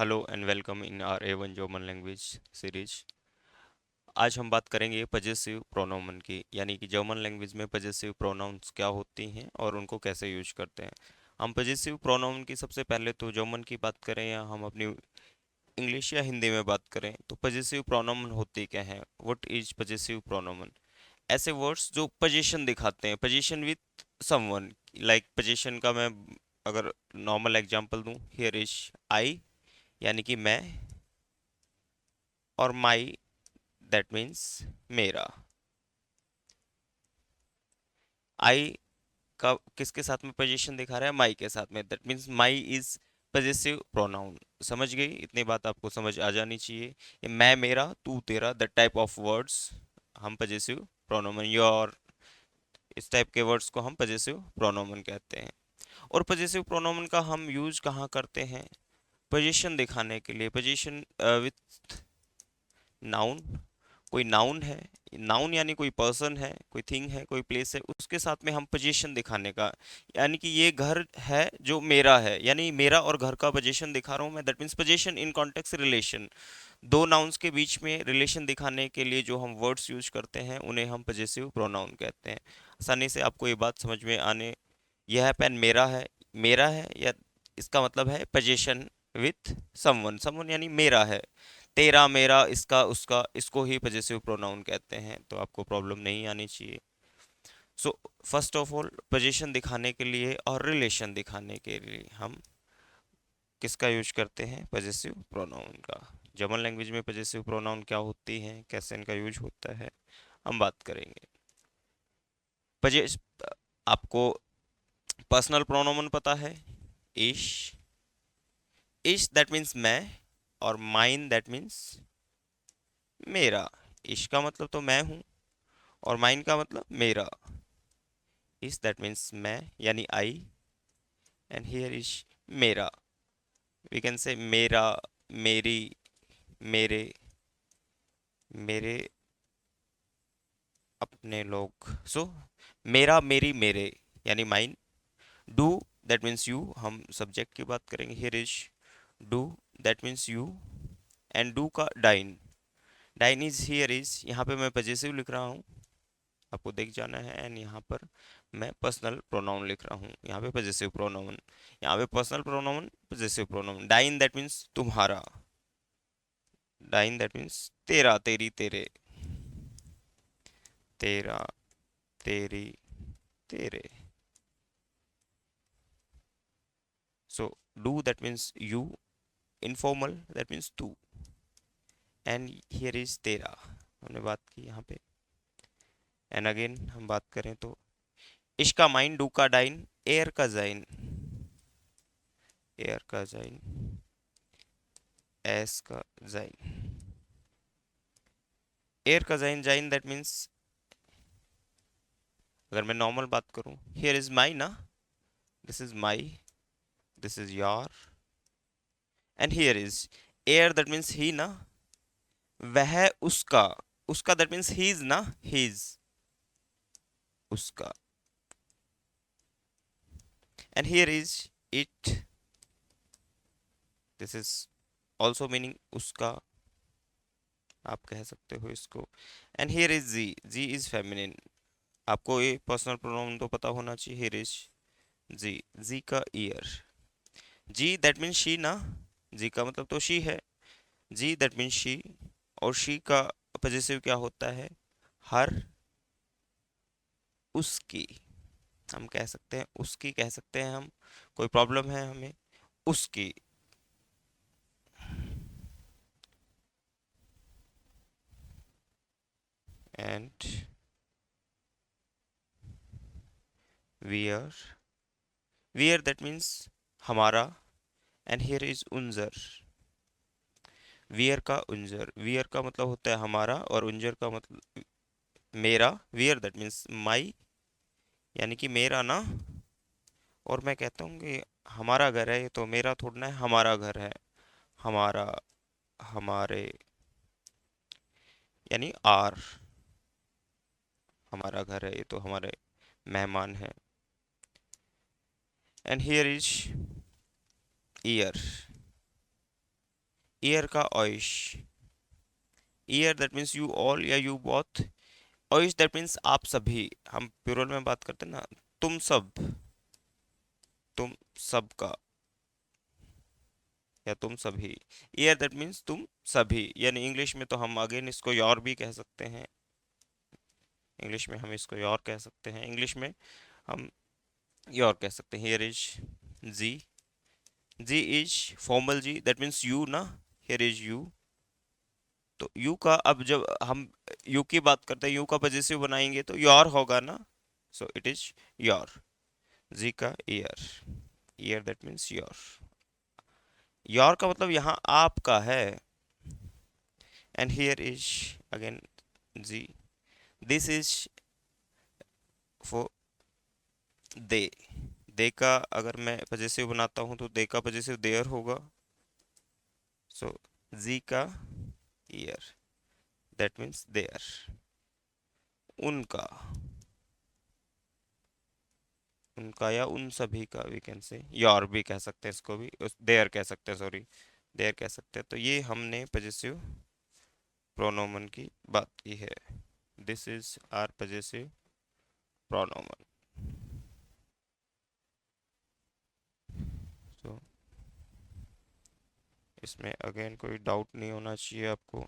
Hello and welcome in our A1 German language series. आज हम बात करेंगे पजेसिव प्रोनाउन की, यानी कि जर्मन लैंग्वेज में पजेसिव प्रोनाउंस क्या होती हैं और उनको कैसे यूज करते हैं। हम पजेसिव प्रोनाउन की सबसे पहले तो जर्मन की बात करें या हम अपनी इंग्लिश या हिंदी में बात करें तो पजेसिव प्रोनाउन होती क्या है। What is possessive pronoun? ऐसे वर्ड्स जो पोजीशन दिखाते हैं, position with someone. Like position का मैं अगर नॉर्मल एग्जांपल दूं, हियर इज आई, यानी कि मैं, और माई दैट मीन्स मेरा। आई का किसके साथ में पोजीशन दिखा रहा है? माई के साथ में, that means my is possessive pronoun. समझ गई? इतनी बात आपको समझ आ जानी चाहिए। ये मैं मेरा तू तेरा, दैट टाइप ऑफ वर्ड्स हम पजेसिव प्रोनाउन, योर, इस टाइप के वर्ड्स को हम पजेसिव प्रोनाउन कहते हैं। और पजेसिव प्रोनाउन का हम यूज कहाँ करते हैं? पोजीशन दिखाने के लिए। पोजीशन विथ नाउन, कोई नाउन है, नाउन यानी कोई पर्सन है, कोई थिंग है, कोई प्लेस है, उसके साथ में हम पोजीशन दिखाने का, यानी कि ये घर है जो मेरा है, यानी मेरा और घर का पोजीशन दिखा रहा हूँ मैं, that means position in context relation. दो नाउन्स के बीच में रिलेशन दिखाने के लिए जो हम वर्ड्स यूज करते हैं उन्हें हम पजेसिव प्रोनाउन कहते हैं। आसानी से आपको ये बात समझ में आने, यह पेन मेरा है, मेरा है, या इसका मतलब है पोजीशन विथ समवन, समवन यानी मेरा है। तेरा मेरा इसका उसका, इसको ही पजेसिव प्रोनाउन कहते हैं, तो आपको प्रॉब्लम नहीं आनी चाहिए। So first of all, position दिखाने के लिए और रिलेशन दिखाने के लिए हम किसका यूज करते हैं? पजेसिव प्रोनाउन का। जर्मन लैंग्वेज में पजेसिव प्रोनाउन क्या होती हैं, कैसे इनका यूज होता है, हम बात करेंगे। पजेस आपको पर्सनल प्रोनाउन पता है? इश, इश दैट मीन्स मैं, और माइन दैट मीन्स मेरा। इश का मतलब तो मैं हूँ, और माइन का मतलब मेरा। इश दैट मीन्स मैं यानी आई, एंड हियर इज मेरा। वी कैन से मेरा, मेरी, मेरे, मेरे अपने लोग। सो मेरा, मेरी, मेरे यानी माइन। डू दैट मीन्स यू, हम सब्जेक्ट की बात करेंगे। हियर इज डू दैट मीन्स यू, एंड डू का डाइन, डाइन इज हियर इज, यहाँ पे मैं पजेसिव लिख रहा हूँ, आपको देख जाना है। एंड यहाँ पर मैं पर्सनल प्रोनाउन लिख रहा हूँ, यहाँ पे पजेसिव प्रोनाउन, यहाँ पे पर्सनल प्रोनाउन, पजेसिव प्रोनाउन। डाइन दैट मीन्स तुम्हारा, डाइन दैट मीन्स तेरा, तेरी, तेरे, तेरा, तेरी, तेरे। सो डू that means you, informal that means तू, एंड हियर इज तेरा, हमने बात की यहाँ पे। एंड अगेन हम बात करें तो इश्का माइन, डू का डाइन, एयर का जाइन, एयर का जाइन, एस का जाइन, एयर का जाइन, जाइन दैट मीन्स, अगर मैं नॉर्मल बात करूं, हियर इज माई ना, this is my, this is your, and here is एयर दैट मीन्स ही ना, वह उसका, उसका दैट मीन्स हीज ना, हीज, उसका, and here is it, this is also meaning उसका, आप कह सकते हो इसको। एंड हियर इज जी, जी इज फेमिनिन। आपको ये पर्सनल प्रोनाउन तो पता होना चाहिए। हियर इज जी, जी का ईयर, जी दैट मीन्स शी ना, जी का मतलब तो शी है, जी दैट मीन्स शी, और शी का पजेसिव क्या होता है? हर, उसकी, हम कह सकते हैं उसकी, कह सकते हैं हम, कोई प्रॉब्लम है हमें? उसकी। And wear, wear that means हमारा, एंड हियर इज उंजर, वियर का उंजर, वियर का मतलब होता है हमारा, और उंजर का मतलब मेरा। वियर दैट मीन्स माई, यानी कि मेरा ना, और मैं कहता हूँ कि हमारा घर है, ये तो मेरा थोड़ा ना है, हमारा घर है, हमारा, हमारे, यानी आर, हमारा घर है, ये तो हमारे मेहमान हैं। एंड हियर इज ईयर, ईयर का ओइश, ईयर दैट मीन्स यू ऑल या यू बोथ, ओइश दैट मीन्स आप सभी, हम प्लूरल में बात करते हैं ना, तुम सब, तुम सबका या तुम सभी। ईयर दैट मीन्स तुम सभी, यानी इंग्लिश में तो हम अगेन इसको योर भी कह सकते हैं, इंग्लिश में हम इसको योर कह सकते हैं, इंग्लिश में हम योर कह सकते हैं। हियर इज जी, जी इज फॉर्मल जी दैट मीन्स यू ना, हियर इज यू। तो यू का अब जब हम यू की बात करते हैं, यू का पजेसिव बनाएंगे तो योर होगा ना, सो इट इज योर। जी का ईयर, ईयर दैट मीन्स योर, योर का मतलब यहाँ आपका है। एंड हियर इज अगेन जी, this is for they, they का अगर मैं पजेसिव बनाता हूँ तो दे का पजेसिव देयर होगा, सो जी का ईयर दैट मीन्स देयर, उनका, उनका या उन सभी का, वी कैन से योर भी कह सकते हैं इसको भी, देयर कह सकते हैं, सॉरी देयर कह सकते हैं। तो ये हमने पजेसिव प्रोनोमन की बात की है, दिस इज आर पजेसिव प्रोनोमन। तो इसमें अगेन कोई डाउट नहीं होना चाहिए आपको।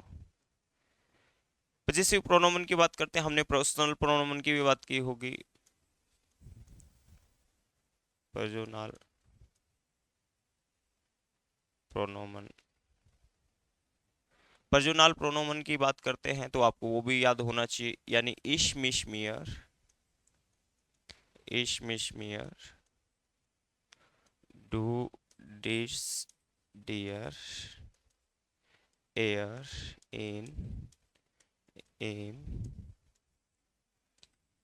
पजेसिव प्रोनोमन की बात करते हैं, हमने पर्सनल प्रोनोमन की भी बात की होगी, पर्सनल प्रोनोमन, पर्सनल प्रोनोमन की बात करते हैं तो आपको वो भी याद होना चाहिए, यानी इश मिश मियर, इश मिश मियर, डू डिस डियर, एयर इन एम,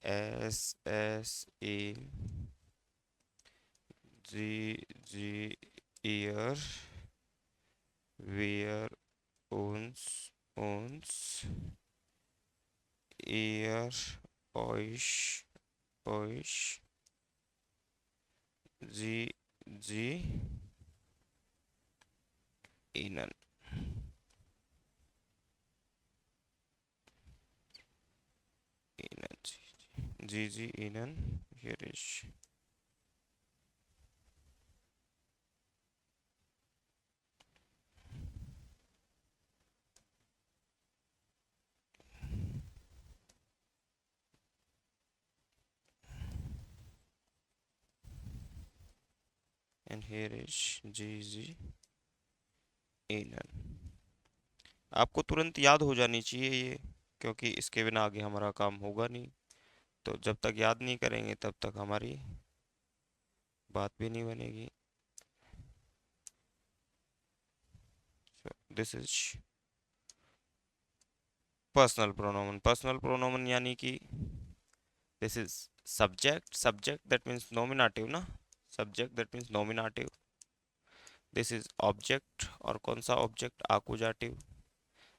एस एस इन, जी जी ईयर, वेयर ओन्स ओन्स, ईयर ओइश ओइश, जी जी इनन, इनन जी जी इनन, here is and here is जी जी इनन। आपको तुरंत याद हो जानी चाहिए ये, क्योंकि इसके बिना आगे हमारा काम होगा नहीं। तो जब तक याद नहीं करेंगे तब तक हमारी बात भी नहीं बनेगी। This is personal pronoun, personal pronoun यानी कि this is subject, subject that means nominative ना, subject that means nominative, this is object, और कौन सा object, accusative,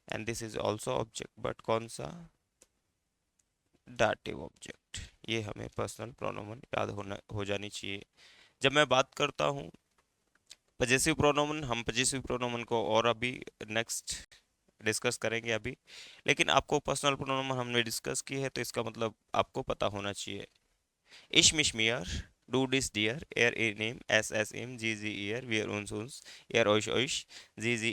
and this is also object but कौन सा, डाटिव ऑब्जेक्ट। ये हमें पर्सनल प्रोनोमन याद होना हो जानी चाहिए। जब मैं बात करता हूँ पजेसिव प्रोनोमन, हम पजेसिव प्रोनोमन को और अभी नेक्स्ट डिस्कस करेंगे अभी, लेकिन आपको पर्सनल प्रोनोमन हमने डिस्कस की है तो इसका मतलब आपको पता होना चाहिए। इश मिश मियर, डू डिस डियर, एयर ए नेम, एस एस एम, जी जी ईयर, वियर उन्स उन्स, एयर ओइश ओइश, जी जी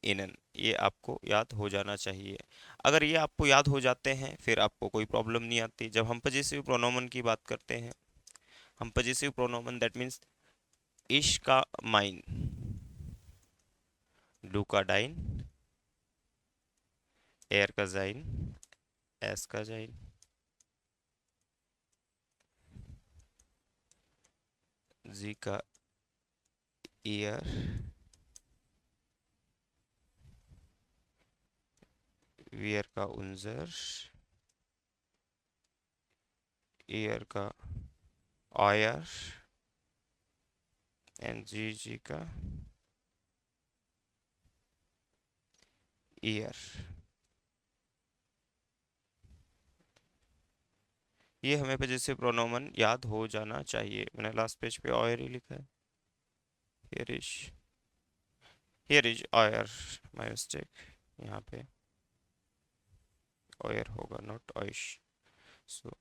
इनन, ये आपको याद हो जाना चाहिए। अगर ये आपको याद हो जाते हैं फिर आपको कोई प्रॉब्लम नहीं आती। जब हम पजेसिव प्रोनोमन की बात करते हैं, हम पजेसिव प्रोनोमन दैट मीन्स इश का माइन, डू का डाइन, एयर का जाइन, एस का जाइन, जी का ईयर, वियर का उन्जर, ईयर का ऑयर, एंड जी जी का ईयर। ये हमें पे जैसे प्रोनोमन याद हो जाना चाहिए। मैंने लास्ट पेज पे ऑयर ही लिखा है, here is here is or, my mistake, यहाँ पे ऑयर होगा नॉट ऑइश। सो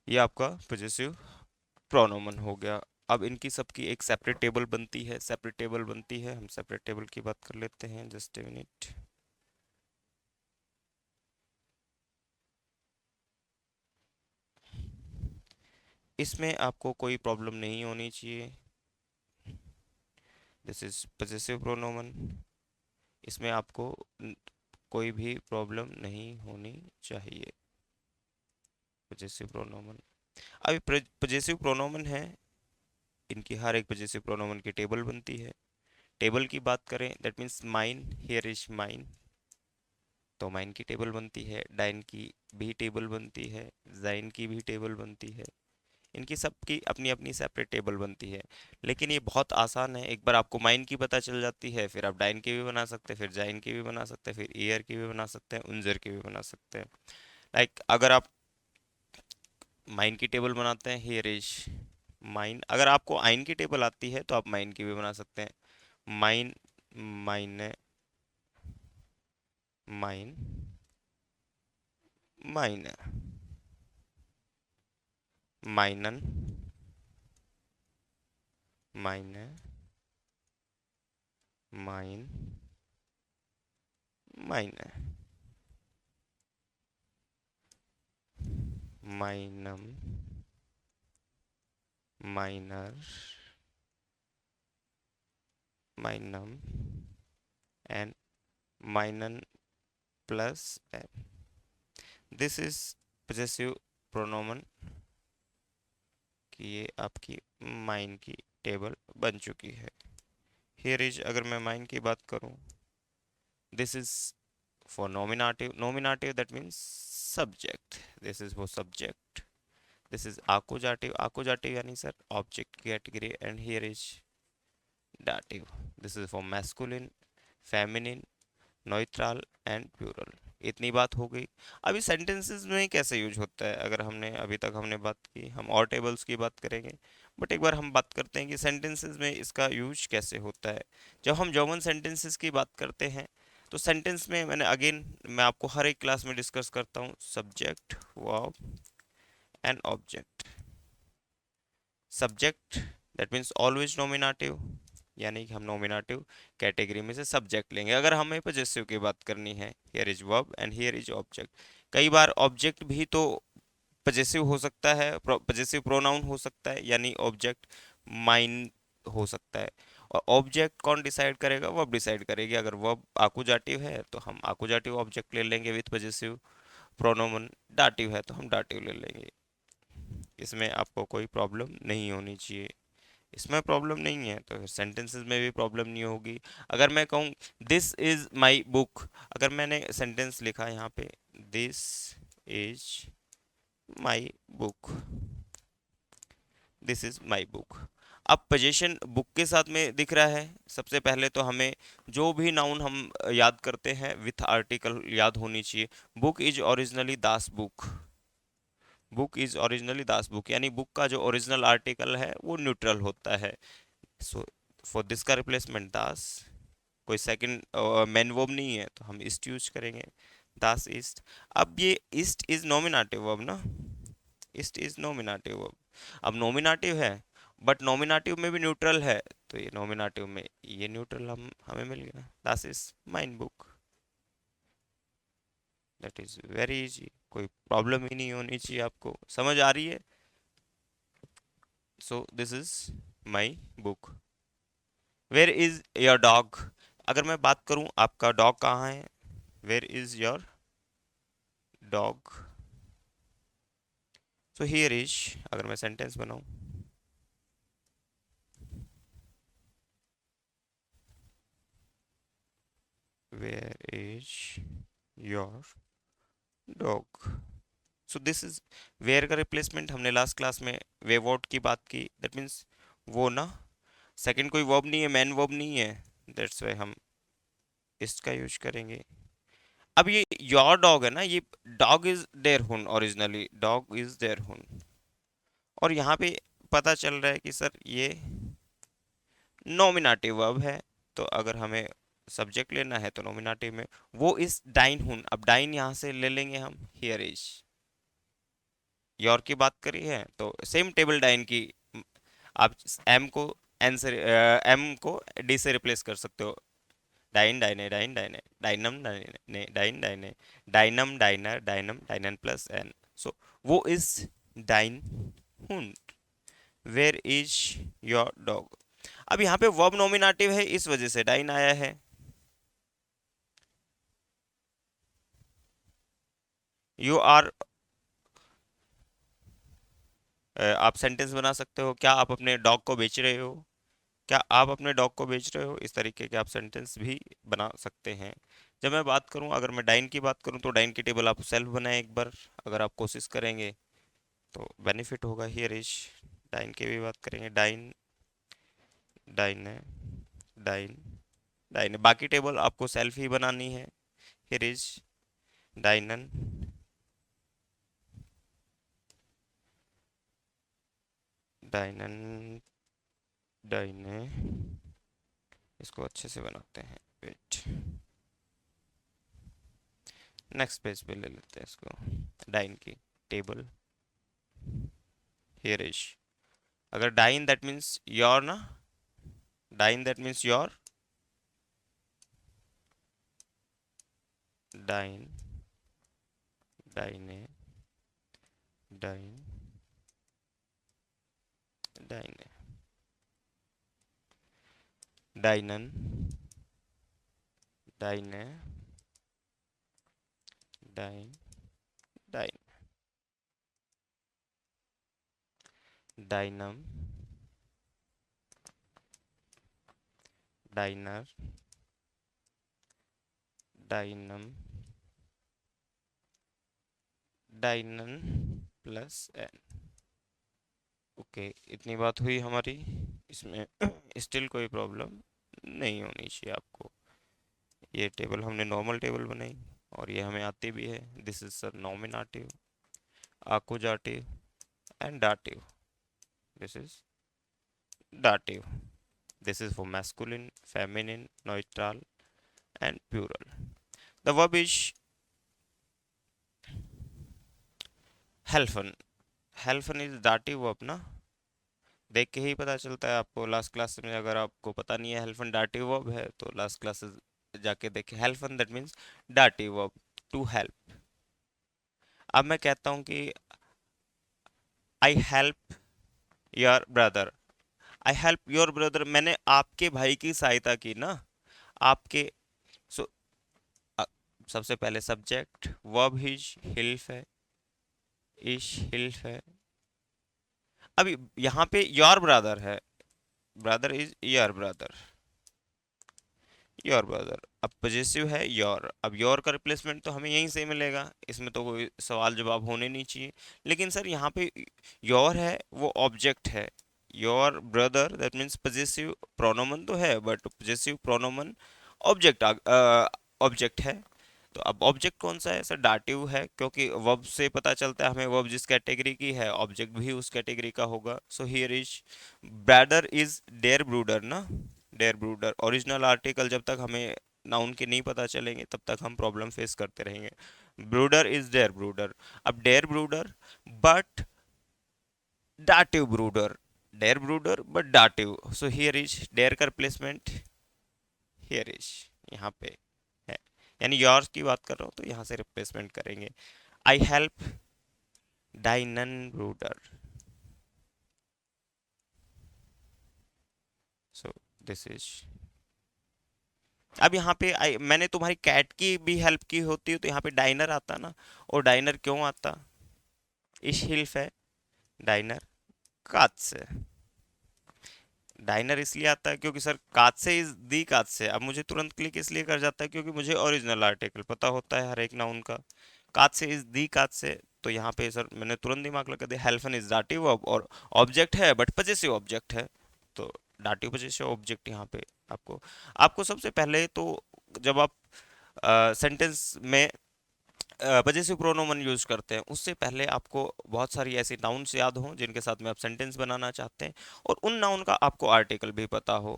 ये आपका पॉजेसिव प्रोनोमन हो गया। अब इनकी सबकी एक सेपरेट टेबल बनती है, सेपरेट टेबल बनती है, हम सेपरेट टेबल की बात कर लेते हैं, जस्ट ए मिनट। इसमें आपको कोई प्रॉब्लम नहीं होनी चाहिए। दिस इज पॉजेसिव प्रोनोमन, इसमें आपको कोई भी प्रॉब्लम नहीं होनी चाहिए। पॉजेसिव प्रोनोमन, अभी पॉजेसिव प्रोनोमन है, इनकी हर एक पॉजेसिव प्रोनोमन की टेबल बनती है। टेबल की बात करें, that means mine, here is mine, तो माइन की टेबल बनती है, डाइन की भी टेबल बनती है, जाइन की भी टेबल बनती है। इनकी सबकी अपनी अपनी सेपरेट टेबल बनती है। लेकिन ये बहुत आसान है, एक बार आपको माइन की पता चल जाती है, फिर आप डाइन की भी बना सकते हैं, फिर जाइन की भी बना सकते हैं, फिर ईयर की भी बना सकते हैं, उनजर की भी बना सकते हैं। लाइक अगर आप माइन की टेबल बनाते हैं, हियर इज माइन, अगर आपको आइन की टेबल आती है तो आप माइन की भी बना सकते हैं। माइन, माइन, माइन, माइन, माइनन, माइन, माइन, माइन, माइनम, माइनर, माइनम एंड माइनन plus N. This is possessive pronoun कि ये आपकी माइन की टेबल बन चुकी है। हियर इज, अगर मैं माइन की बात करूं, this is for nominative, nominative that means subject, this is for subject. This is accusative, accusative यानी sir object category, and here is dative, this is for masculine, feminine, neutral and plural. इतनी बात हो गई। अभी sentences में कैसे use होता है, अगर हमने अभी तक हमने बात की, हम और टेबल्स की बात करेंगे, बट एक बार हम बात करते हैं कि सेंटेंसेस में इसका यूज कैसे होता है। जब हम जर्मन सेंटेंसेस की बात करते हैं, तो सेंटेंस में मैंने अगेन, मैं आपको हर एक क्लास में डिस्कस करता हूँ, subject, verb and object. Subject that means always nominative, यानी कि हम नॉमिनेटिव कैटेगरी में से सब्जेक्ट लेंगे। अगर हमें पॉजेसिव की बात करनी है, here is verb and here is object. कई बार ऑब्जेक्ट भी तो पॉजेसिव हो सकता है, पॉजेसिव प्रोनाउन हो सकता है, यानी ऑब्जेक्ट माइन हो सकता है। और ऑब्जेक्ट कौन डिसाइड करेगा, वर्ब डिसाइड करेगी। अगर वर्ब आकुजाटिव है तो हम आकुजाटिव ऑब्जेक्ट ले लेंगे विथ पॉजेसिव प्रोनोमन, डाटिव है तो हम डाटिव ले लेंगे। इसमें आपको कोई प्रॉब्लम नहीं होनी चाहिए। इसमें प्रॉब्लम नहीं है तो फिर सेंटेंसेस में भी प्रॉब्लम नहीं होगी। अगर मैं कहूँ दिस इज माई बुक, अगर मैंने सेंटेंस लिखा यहाँ पे, this is my book, this is my book. अब पोजीशन बुक के साथ में दिख रहा है। सबसे पहले तो हमें जो भी नाउन हम याद करते हैं विथ आर्टिकल याद होनी चाहिए। Book is originally Das book, book is originally Das book, यानी बुक का जो ओरिजिनल आर्टिकल है वो न्यूट्रल होता है। सो फॉर दिस का रिप्लेसमेंट दास, कोई सेकंड मेन वर्ब नहीं है तो हम ईस्ट यूज करेंगे, दास ईस्ट। अब ये ईस्ट इज नॉमिनेटिव वर्ब ना, ईस्ट इज नॉमिनेटिव वर्ब। अब नॉमिनेटिव है बट नॉमिनेटिव में भी न्यूट्रल है, तो ये नॉमिनेटिव में ये न्यूट्रल हम हमें मिल गया, दास इज माइन बुक। दैट इज वेरी इजी, कोई प्रॉब्लम ही नहीं होनी चाहिए, आपको समझ आ रही है। So this is my book. Where is your dog, अगर मैं बात करूं आपका डॉग कहाँ है, where is your dog. So here is, अगर मैं सेंटेंस बनाऊं, where is your dog. So this is, where का रिप्लेसमेंट हमने लास्ट क्लास में वे वर्ड की बात की, दैट मीन्स वो ना, सेकंड कोई वर्ब नहीं है, मैन वर्ब नहीं है, दैट्स वाई हम इसका यूज करेंगे। अब ये योर डॉग है ना, ये डॉग इज देयर हुन, ओरिजिनली डॉग इज देयर हुन, और यहाँ पे पता चल रहा है कि सर ये नॉमिनेटिव वर्ब है, तो अगर हमें सब्जेक्ट लेना है तो नॉमिनेटिव में वो इस डाइन हूं। अब डाइन यहां से ले लेंगे हम, हियर इज। योर की बात करी है तो सेम टेबल डाइन की। आप एम को एन से एम को डी से रिप्लेस कर सकते हो। डाइन डाइने डाइन डाइने डाइनम डाइने डाइन डाइने डाइनम डाइनर डाइनम डाइनन प्लस एन। सो वो इज डाइन हुंड। Where is your dog. अब यहाँ पे वर्ब नॉमिनेटिव है, इस वजह से डाइन आया है। यू आर, आप सेंटेंस बना सकते हो, क्या आप अपने डॉग को बेच रहे हो। क्या आप अपने डॉग को बेच रहे हो, इस तरीके के आप सेंटेंस भी बना सकते हैं। जब मैं बात करूं, अगर मैं डाइन की बात करूं तो डाइन की टेबल आप सेल्फ बनाएं एक बार, अगर आप कोशिश करेंगे तो बेनिफिट होगा। हियर इज, डाइन की भी बात करेंगे, डाइन डाइन है, डाइन डाइन है। बाकी टेबल आपको सेल्फ ही बनानी है। हियर इज डाइनन डाइनन डाइने। इसको अच्छे से बनाते हैं, वेट। नेक्स्ट पेज पे ले लेते हैं इसको, डाइन की टेबल। हियर इज, अगर डाइन दैट मीन्स योर ना, डाइन दैट मीन्स योर, डाइन डाइने डाइन डाइने डाइनन डाइने डाइन डाइन डाइनम डाइनर डाइनम डाइनन प्लस एन। ओके, इतनी बात हुई हमारी। इसमें स्टिल कोई प्रॉब्लम नहीं होनी चाहिए आपको। ये टेबल हमने नॉर्मल टेबल बनाई और ये हमें आती भी है। This is sir nominative, accusative and dative. This is dative. This is for masculine, feminine, neutral, and plural. The verb is helfen. Helfen is dative verb ना, देख के ही पता चलता है आपको लास्ट क्लास में। अगर आपको पता नहीं है हेल्फन डाटिव वर्ब है तो लास्ट क्लास जाके देखें। हेल्फन that means dative verb, to help. अब मैं कहता हूँ कि I help your brother. I help your brother, मैंने आपके भाई की सहायता की ना। आपके, सो सबसे पहले सब्जेक्ट, वर्ब हिज हिल्फ है, इश हिल्फ है। अब यहाँ पे योर ब्रदर है, brother is your brother, your brother. अब पॉजेसिव है योर। अब योर का रिप्लेसमेंट तो हमें यहीं से मिलेगा, इसमें तो कोई सवाल जवाब होने नहीं चाहिए। लेकिन सर यहाँ पे योर है वो ऑब्जेक्ट है। Your brother that means possessive pronoun तो है, but possessive pronoun object object है। तो अब ऑब्जेक्ट कौन सा है सर, डाटिव है, क्योंकि वर्ब से पता चलता है हमें वर्ब जिस कैटेगरी की है ऑब्जेक्ट भी उस कैटेगरी का होगा। So here is, brother is डेयर ब्रूडर ना, डेयर ब्रूडर। ओरिजिनल आर्टिकल जब तक हमें नाउन के नहीं पता चलेंगे तब तक हम प्रॉब्लम फेस करते रहेंगे। ब्रूडर इज डेयर ब्रूडर। अब डेयर ब्रूडर बट डाटिव ब्रूडर, डेयर ब्रूडर but dative. So here is डेयर का रिप्लेसमेंट हियर इज, यहाँ पे है। यानी योर्स की बात कर रहा हूँ तो यहाँ से रिप्लेसमेंट करेंगे। आई हेल्प डाइनन ब्रूडर। सो दिस इज, अब यहाँ पे मैंने तुम्हारी कैट की भी हेल्प की होती तो यहाँ पे डाइनर आता ना। और डाइनर क्यों आता, इस हिल्फ है, डाइनर कात से। डाइनर इसलिए आता है क्योंकि सर कात से इज दी कात से। अब मुझे तुरंत क्लिक इसलिए कर जाता है क्योंकि मुझे ओरिजिनल आर्टिकल पता होता है हर एक नाउन का। कात से इज दी कात से, तो यहाँ पे सर मैंने तुरंत दिमाग लगा दिया, हेल्फन इज दाटिव और ऑब्जेक्ट है बट पजेसिव ऑब्जेक्ट है। तो दाटिव पजेसिव ऑब्जेक्ट यहाँ पे आपको, आपको सबसे पहले तो जब आप सेंटेंस में पजेसिव प्रोनोमन यूज करते हैं उससे पहले आपको बहुत सारी ऐसी नाउन्स याद हों जिनके साथ में आप सेंटेंस बनाना चाहते हैं, और उन नाउन का आपको आर्टिकल भी पता हो।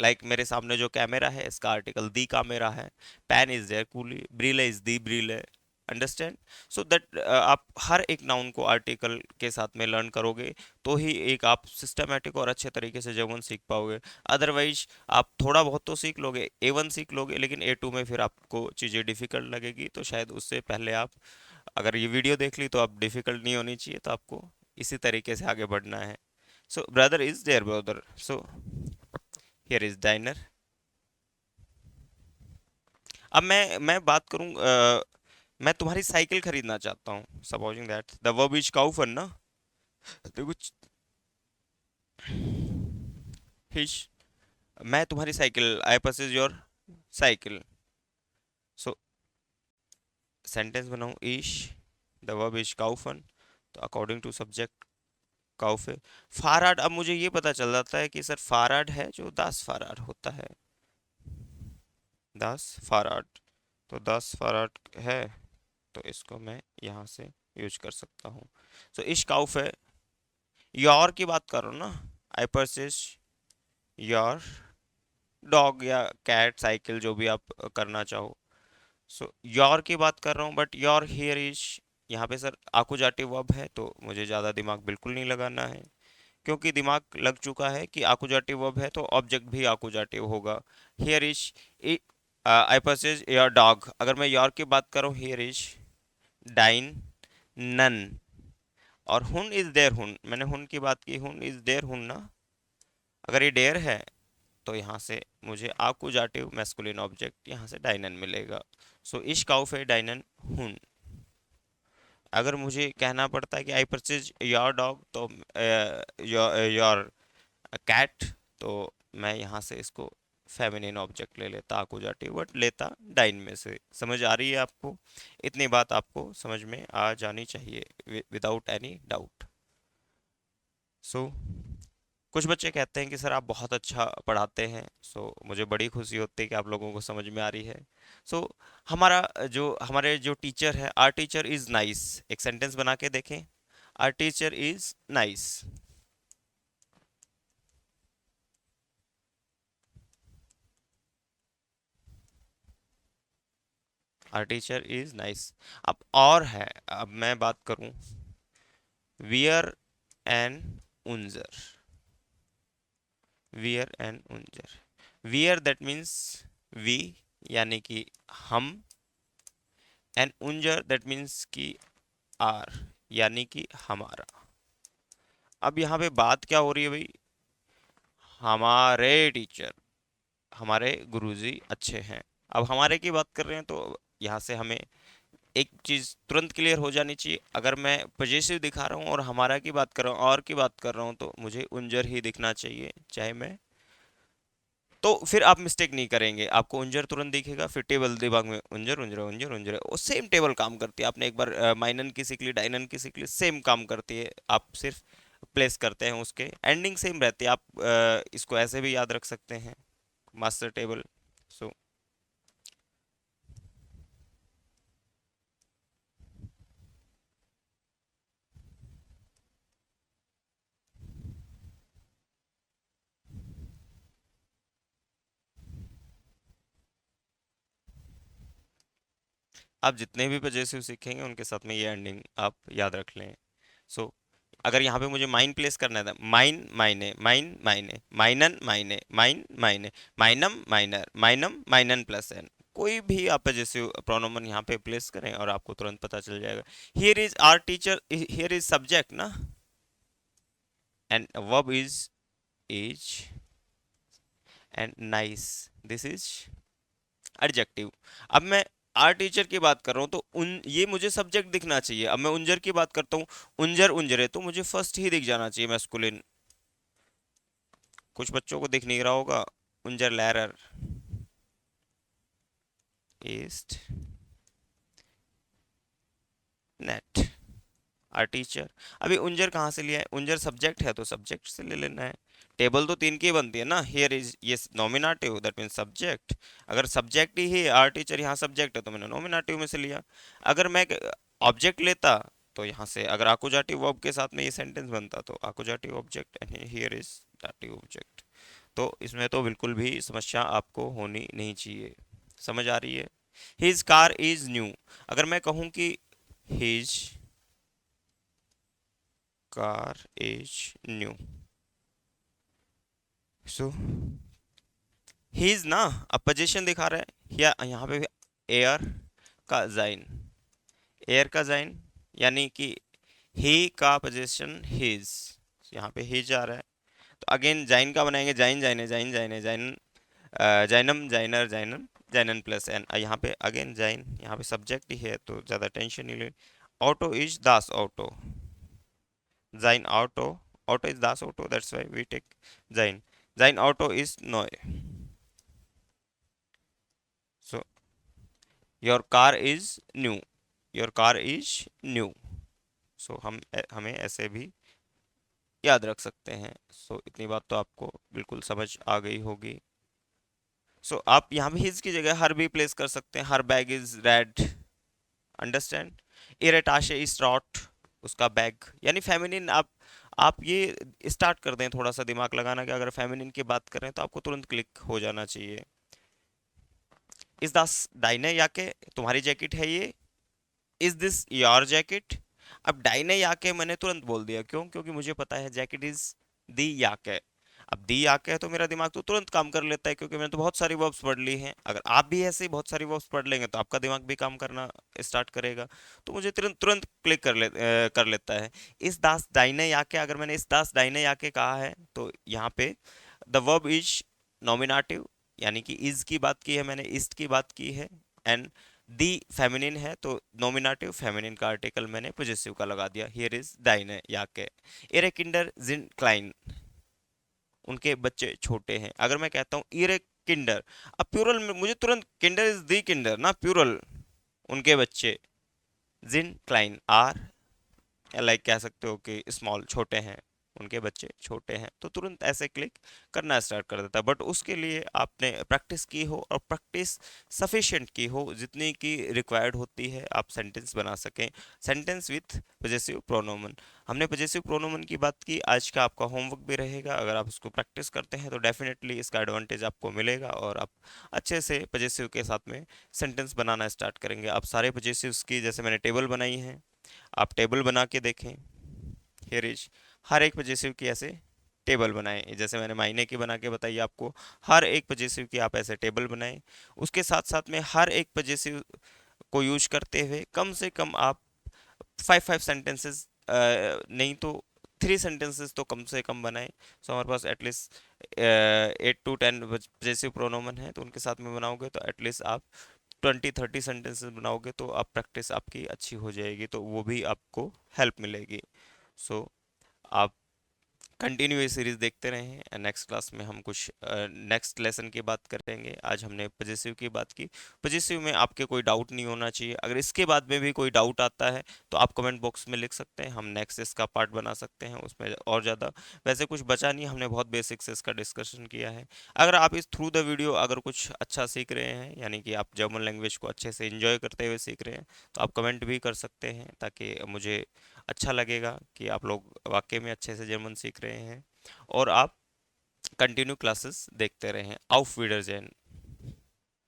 लाइक मेरे सामने जो कैमरा है इसका आर्टिकल दी कैमरा है, पेन इज देयर कूली, ब्रीले इज दी ब्रीले, अंडरस्टैंड। सो दैट आप हर एक नाउन को आर्टिकल के साथ में लर्न करोगे तो ही एक आप सिस्टमेटिक और अच्छे तरीके से जर्मन सीख पाओगे। अदरवाइज आप थोड़ा बहुत तो सीख लोगे, A1 सीख लोगे, लेकिन A2 में फिर आपको चीज़ें डिफ़िकल्ट लगेगी, तो शायद उससे पहले आप, अगर ये वीडियो देख ली तो आप डिफ़िकल्ट नहीं होनी चाहिए, तो आपको इसी तरीके से आगे बढ़ना है। सो ब्रदर इज देयर ब्रदर, सो हियर इज डाइनर। अब मैं बात करूं, मैं तुम्हारी साइकिल खरीदना चाहता हूं, supposing that the verb is काउफन ना, देखो हिश, मैं तुम्हारी cycle, I purchase your cycle. So sentence बनाऊं, इश द वर्ब इज काउफन, तो अकॉर्डिंग टू सब्जेक्ट काउफे। फाराड, अब मुझे ये पता चल जाता है कि सर फाराड है जो दास फाराड होता है, दास फाराड, तो दास फाराड है, तो इसको मैं यहाँ से यूज कर सकता हूँ। सो इश काउफ है, योर की बात करो ना, आई परचेज योर डॉग या कैट, साइकिल, जो भी आप करना चाहो। सो योर की बात कर रहा हूँ, बट योर हियर इज, यहाँ पे सर आकुजाटिव वर्ब है, तो मुझे ज़्यादा दिमाग बिल्कुल नहीं लगाना है, क्योंकि दिमाग लग चुका है कि आकुजाटिव वर्ब है तो ऑब्जेक्ट भी आकुजाटिव होगा। Here is, I purchase your dog, अगर मैं योर की बात करूँ, हियर इज डाइन नन, और हुन इज देयर हुन, मैंने हुन की बात की, हुन इज देयर हुन ना, अगर ये डेयर है तो यहाँ से मुझे आकुजाटिव मैस्कुलिन ऑब्जेक्ट यहाँ से डाइनन मिलेगा। सो इश काउफे डाइनन हुन। अगर मुझे कहना पड़ता है कि आई परचेज योर डॉग, तो योर कैट, तो मैं यहाँ से इसको फेमिनिन ऑब्जेक्ट ले लेता, आकुजाटिव, बट लेता डाइन में से। समझ आ रही है आपको? इतनी बात आपको समझ में आ जानी चाहिए विदाउट एनी डाउट। सो कुछ बच्चे कहते हैं कि सर आप बहुत अच्छा पढ़ाते हैं, सो मुझे बड़ी खुशी होती है कि आप लोगों को समझ में आ रही है। सो हमारे जो टीचर है, आर टीचर इज नाइस, एक सेंटेंस बना के देखें, our teacher is nice. Our teacher is nice. अब और है, अब मैं बात करूं, वियर एन उंजर, वियर एन उंजर, वियर दैट मीन्स वी, यानी कि हम, एन उंजर दैट मीन्स कि आर, यानी कि हमारा। अब यहाँ पे बात क्या हो रही है भाई, हमारे टीचर, हमारे गुरुजी अच्छे हैं। अब हमारे की बात कर रहे हैं तो यहाँ से हमें एक चीज़ तुरंत क्लियर हो जानी चाहिए, अगर मैं पजेसिव दिखा रहा हूँ और हमारा की बात कर रहा हूँ और की बात कर रहा हूँ तो मुझे उंजर ही दिखना चाहिए, चाहे मैं, तो फिर आप मिस्टेक नहीं करेंगे, आपको उंजर तुरंत दिखेगा, फिर टेबल दिमाग में उंजर उंजर उंजर उंजर, वो सेम टेबल काम करती है। आपने एक बार माइनन की सीख ली, डाइनन की सीख ली, सेम काम करती है, आप सिर्फ प्लेस करते हैं, उसके एंडिंग सेम रहती है। आप इसको ऐसे भी याद रख सकते हैं, मास्टर टेबल। सो आप जितने भी पजेसिव सीखेंगे उनके साथ में ये एंडिंग आप याद रख लें। सो अगर यहाँ पे मुझे माइन प्लेस करना था, माइन माइने, माइन माइने, माइनन माइने, माइन माइने, माइनम माइनर, माइनम माइनन प्लस एन, कोई भी आप जैसे प्रोनोमन यहाँ पे प्लेस करें और आपको तुरंत पता चल जाएगा। Here is our teacher, here is subject ना, and verb is and nice, this is adjective. अब मैं आर टीचर की बात कर रहा हूँ तो उन, ये मुझे सब्जेक्ट दिखना चाहिए। अब मैं उंजर की बात करता हूँ, उंजर उंजरे, तो मुझे फर्स्ट ही दिख जाना चाहिए मैस्कुलिन। कुछ बच्चों को दिख नहीं रहा होगा, उंजर लैरर, ईस्ट, नेट, आर टीचर। अभी उंजर कहाँ से लिया है, उंजर सब्जेक्ट है तो सब्जेक्ट से ले लेना है। टेबल तो तीन की बनती है ना, हियर इज ये नॉमिनेटिव, दैट मीन सब्जेक्ट, अगर सब्जेक्ट ही है, आर टीचर यहाँ सब्जेक्ट है, तो मैंने नॉमिनेटिव में से लिया। अगर मैं ऑब्जेक्ट लेता तो यहाँ से अगर आकुजाटिव वर्ब के साथ में ये सेंटेंस बनता तो accusative object, and here is dative object. तो इसमें तो बिल्कुल भी समस्या आपको होनी नहीं चाहिए। समझ आ रही है? हिज कार इज न्यू, अगर मैं कहूँ कि his car is new, so his ना, अब पोजीशन दिखा रहा है या यहाँ पे एयर का जाइन, एयर का जाइन, यानी कि ही का पोजीशन हिज, यहाँ पे हिज आ रहा है। तो अगेन जाइन का बनाएंगे, जाइन जाइने जाइन जाइने जाइन, जाइनम जाइनर जाइनम जाइनन प्लस एन, यहाँ पे अगेन जाइन, यहाँ पे सब्जेक्ट ही है तो ज़्यादा टेंशन नहीं ले। ऑटो इज दास ऑटो, जाइन ऑटो, ऑटो इज दास auto, that's why we take जाइन, जाइन ऑटो इज नॉय, so your car is new, your car is new, so हमें ऐसे भी याद रख सकते हैं। सो इतनी बात तो आपको बिल्कुल समझ आ गई होगी। सो आप यहाँ भी हिज की जगह हर भी प्लेस कर सकते हैं, her bag is red, understand. इरेटाशे इज ट्रॉट, उसका बैग, यानी फेमिनिन। आप ये स्टार्ट कर दें थोड़ा सा दिमाग लगाना कि अगर फेमिनिन की बात करें तो आपको तुरंत क्लिक हो जाना चाहिए। इज दास डाइने याके, तुम्हारी जैकेट है ये, इज दिस योर जैकेट। अब डाइने याके मैंने तुरंत बोल दिया, क्यों? क्योंकि मुझे पता है जैकेट इज दी याके। अब दी याके है तो मेरा दिमाग तो तुरंत काम कर लेता है, क्योंकि मैंने तो बहुत सारी वर्ब्स पढ़ ली हैं। अगर आप भी ऐसे ही बहुत सारी वर्ब्स पढ़ लेंगे तो आपका दिमाग भी काम करना स्टार्ट करेगा। तो मुझे तुरंत तुरंत क्लिक कर लेता है। इस दास दाइने याके, अगर मैंने इस दास दाइने याके कहा है तो यहाँ पे द वर्ब इज नॉमिनेटिव, यानी कि इज की बात की है मैंने, इस्ट की बात की है, एंड दी फेमिनिन है तो नॉमिनेटिव फेमिनिन का आर्टिकल मैंने पोजेसिव का लगा दिया। हियर इज दाइने याके। इरे किंडर जिन क्लाइन, उनके बच्चे छोटे हैं। अगर मैं कहता हूँ इरे किंडर, अब प्यूरल में मुझे तुरंत, किंडर इज दी किंडर ना, प्यूरल, उनके बच्चे, जिन क्लाइन आर, लाइक कह सकते हो कि स्मॉल, छोटे हैं, उनके बच्चे छोटे हैं, तो तुरंत ऐसे क्लिक करना स्टार्ट कर देता है। बट उसके लिए आपने प्रैक्टिस की हो, और प्रैक्टिस सफिशिएंट की हो, जितनी की रिक्वायर्ड होती है, आप सेंटेंस बना सकें, सेंटेंस विथ पजेसिव प्रोनोमन। हमने पजेसिव प्रोनोमन की बात की, आज का आपका होमवर्क भी रहेगा। अगर आप इसको प्रैक्टिस करते हैं तो डेफिनेटली इसका एडवांटेज आपको मिलेगा, और आप अच्छे से पजेसिव के साथ में सेंटेंस बनाना स्टार्ट करेंगे। आप सारे पजेसिव्स की जैसे मैंने टेबल बनाई है, आप टेबल बना के देखें। हियर इज, हर एक पजेसिव की ऐसे टेबल बनाएं, जैसे मैंने मायने की बना के बताई आपको, हर एक पजेसिव की आप ऐसे टेबल बनाएं। उसके साथ साथ में हर एक पजेसिव को यूज करते हुए कम से कम आप 5 5 सेंटेंसेस, नहीं तो 3 सेंटेंसेस तो कम से कम बनाएं। सो हमारे पास एटलीस्ट 8 to 10 पजेसिव प्रोनोमन है, तो उनके साथ में बनाओगे तो एटलीस्ट आप 20 30 सेंटेंसेस बनाओगे, तो आप प्रैक्टिस आपकी अच्छी हो जाएगी, तो वो भी आपको हेल्प मिलेगी। सो आप कंटिन्यू ये सीरीज देखते रहें। नेक्स्ट क्लास में हम कुछ नेक्स्ट लेसन की बात करेंगे। आज हमने पजेसिव की बात की। पजेसिव में आपके कोई डाउट नहीं होना चाहिए। अगर इसके बाद में भी कोई डाउट आता है तो आप कमेंट बॉक्स में लिख सकते हैं, हम नेक्स्ट इसका पार्ट बना सकते हैं उसमें। और ज़्यादा वैसे कुछ बचा नहीं, हमने बहुत बेसिक से इसका डिस्कशन किया है। अगर आप इस थ्रू द वीडियो अगर कुछ अच्छा सीख रहे हैं, यानी कि आप जर्मन लैंग्वेज को अच्छे से इंजॉय करते हुए सीख रहे हैं, तो आप कमेंट भी कर सकते हैं, ताकि मुझे अच्छा लगेगा कि आप लोग वाकई में अच्छे से जर्मन सीख रहे हैं। और आप कंटिन्यू क्लासेस देखते रहें। आउफ विडरजेन।